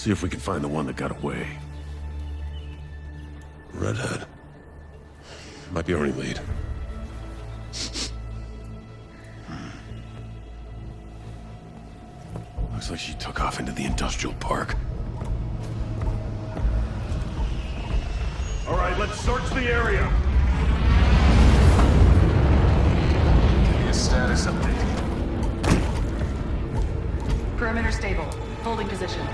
See if we can find the one that got away. Redhead. Might be our only lead. Looks like she took off into the industrial park. All right, let's search the area. Give me a status update. Perimeter stable. Holding position.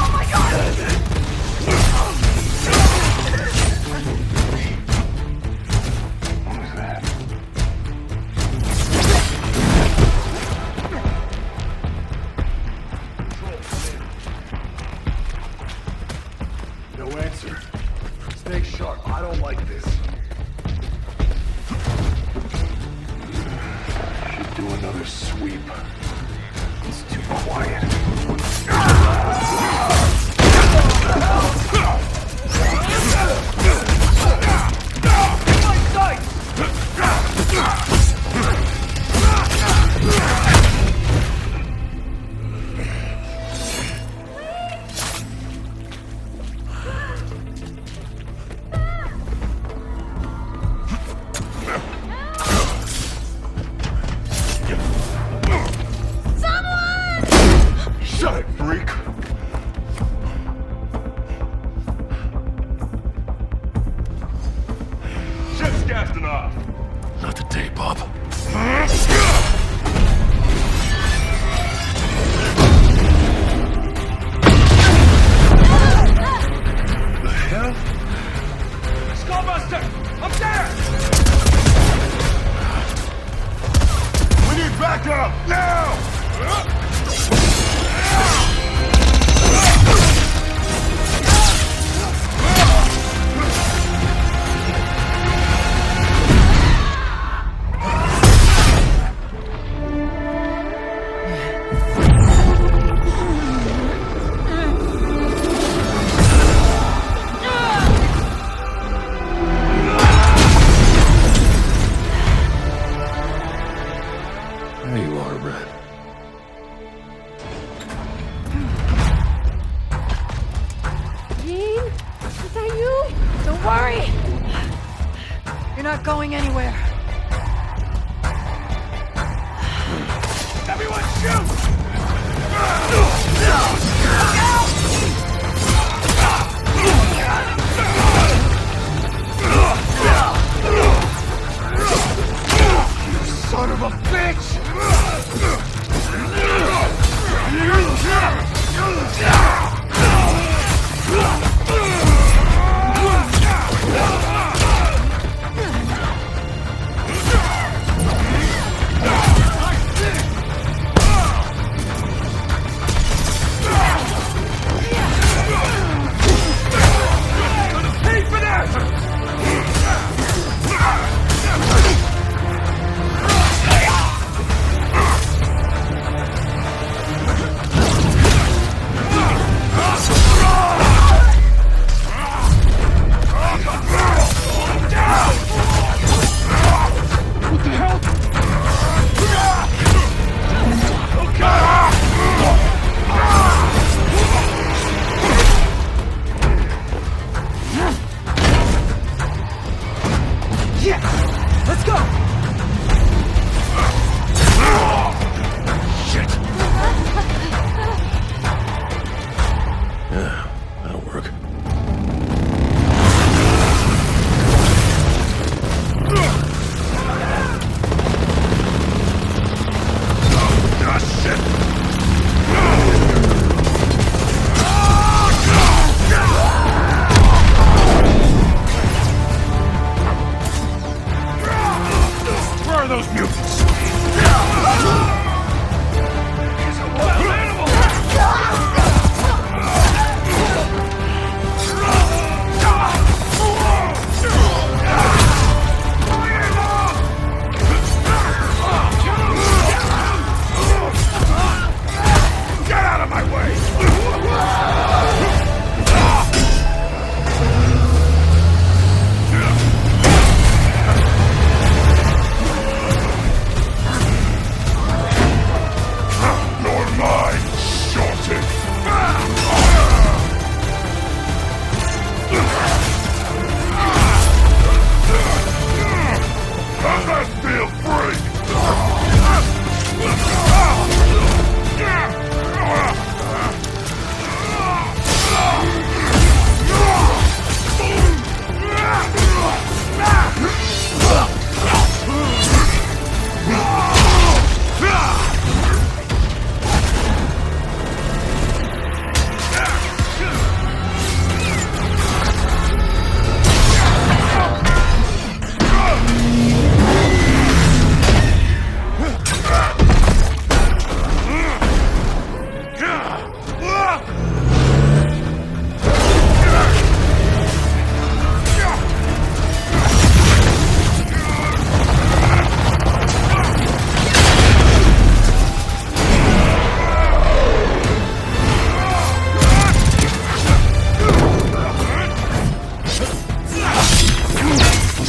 Oh my god! What was that? No answer. Stay sharp. I don't like this. Should do another sweep. It's too quiet. Shut it, freak! Shit's gassing off! Not today, Bob. The hell? Skullbuster! Up there! We need backup! Now! There you are, Red. Jean? Is that you? Don't worry. You're not going anywhere. Everyone shoot! You son of a bitch! Pay for that! What the hell? Yeah! Let's go! Shit! Yeah, that'll work. Ah, shit!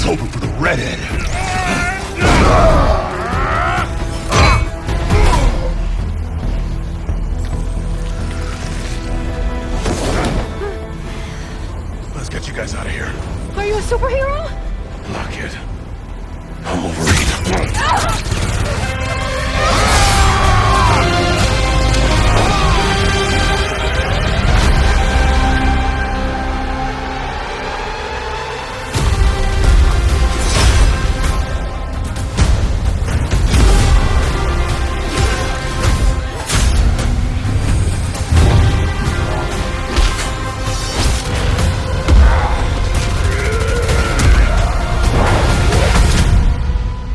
was hoping for the redhead. Let's get you guys out of here. Are you a superhero? Lock it. I'm Wolverine.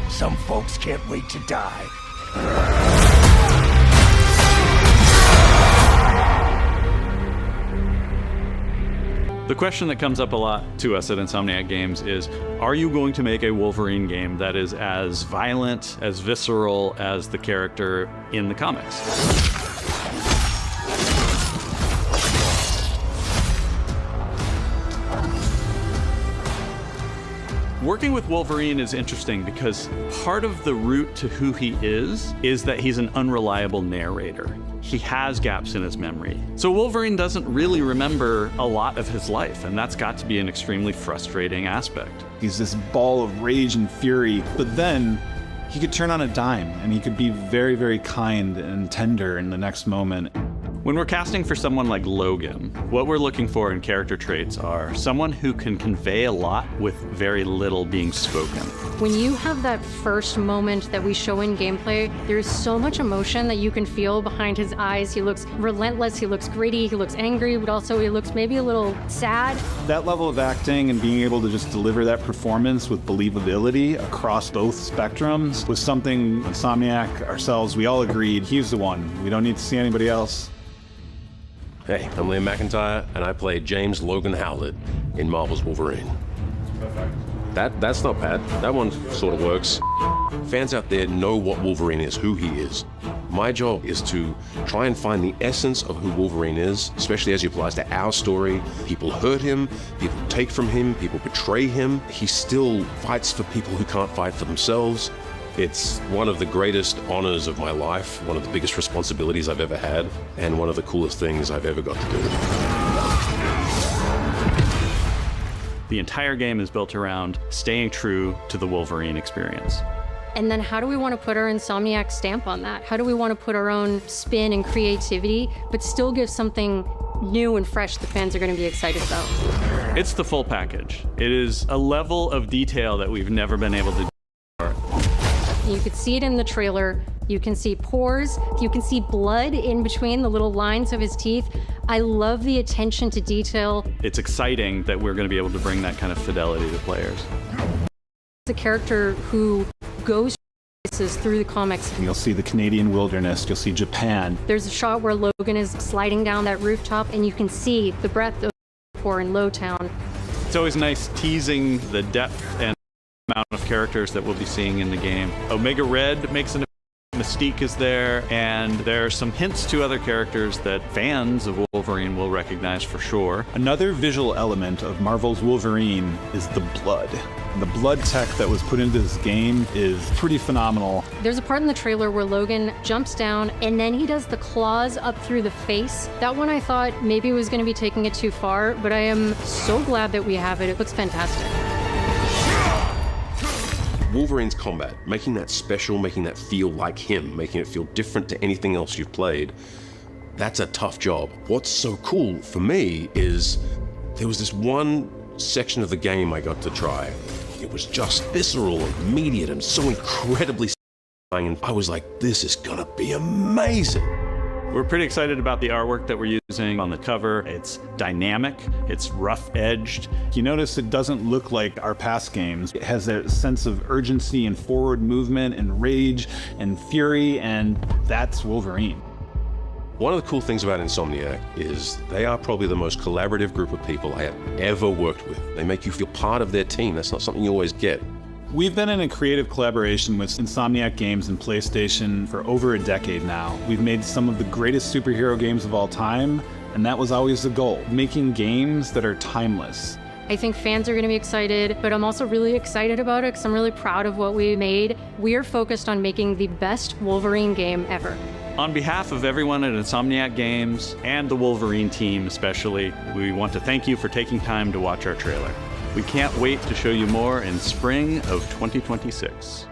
Some folks can't wait to die. The question that comes up a lot to us at Insomniac Games is, are you going to make a Wolverine game that is as violent, as visceral as the character in the comics? Working with Wolverine is interesting because part of the route to who he is that he's an unreliable narrator. He has gaps in his memory. So Wolverine doesn't really remember a lot of his life, and that's got to be an extremely frustrating aspect. He's this ball of rage and fury, but then he could turn on a dime and he could be very, very kind and tender in the next moment. When we're casting for someone like Logan, what we're looking for in character traits are someone who can convey a lot with very little being spoken. When you have that first moment that we show in gameplay, there's so much emotion that you can feel behind his eyes. He looks relentless, he looks gritty, he looks angry, but also he looks maybe a little sad. That level of acting and being able to just deliver that performance with believability across both spectrums was something Insomniac, ourselves, we all agreed he's the one. We don't need to see anybody else. Hey, I'm Liam McIntyre, and I play James Logan Howlett in Marvel's Wolverine. That's not bad. That one sort of works. Fans out there know what Wolverine is, who he is. My job is to try and find the essence of who Wolverine is, especially as he applies to our story. People hurt him, people take from him, people betray him. He still fights for people who can't fight for themselves. It's one of the greatest honors of my life, one of the biggest responsibilities I've ever had, and one of the coolest things I've ever got to do. The entire game is built around staying true to the Wolverine experience. And then how do we want to put our Insomniac stamp on that? How do we want to put our own spin and creativity, but still give something new and fresh the fans are going to be excited about? It's the full package. It is a level of detail that we've never been able to do before. You could see it in the trailer. You can see pores. You can see blood in between the little lines of his teeth. I love the attention to detail. It's exciting that we're going to be able to bring that kind of fidelity to players. It's a character who goes places through the comics. You'll see the Canadian wilderness, you'll see Japan. There's a shot where Logan is sliding down that rooftop, and you can see the breadth of pore in Lowtown. It's always nice teasing the depth and amount of characters that we'll be seeing in the game. Omega Red makes an Mystique is there, and there are some hints to other characters that fans of Wolverine will recognize for sure. Another visual element of Marvel's Wolverine is the blood. The blood tech that was put into this game is pretty phenomenal. There's a part in the trailer where Logan jumps down and then he does the claws up through the face. That one I thought maybe was going to be taking it too far, but I am so glad that we have it. It looks fantastic. Wolverine's combat, making that special, making that feel like him, making it feel different to anything else you've played, that's a tough job. What's so cool for me is there was this one section of the game I got to try. It was just visceral and immediate and so incredibly satisfying, and I was like, this is gonna be amazing. We're pretty excited about the artwork that we're using on the cover. It's dynamic, it's rough-edged. You notice it doesn't look like our past games. It has a sense of urgency and forward movement and rage and fury, and that's Wolverine. One of the cool things about Insomniac is they are probably the most collaborative group of people I have ever worked with. They make you feel part of their team. That's not something you always get. We've been in a creative collaboration with Insomniac Games and PlayStation for over a decade now. We've made some of the greatest superhero games of all time, and that was always the goal, making games that are timeless. I think fans are going to be excited, but I'm also really excited about it because I'm really proud of what we made. We are focused on making the best Wolverine game ever. On behalf of everyone at Insomniac Games and the Wolverine team especially, we want to thank you for taking time to watch our trailer. We can't wait to show you more in spring of 2026.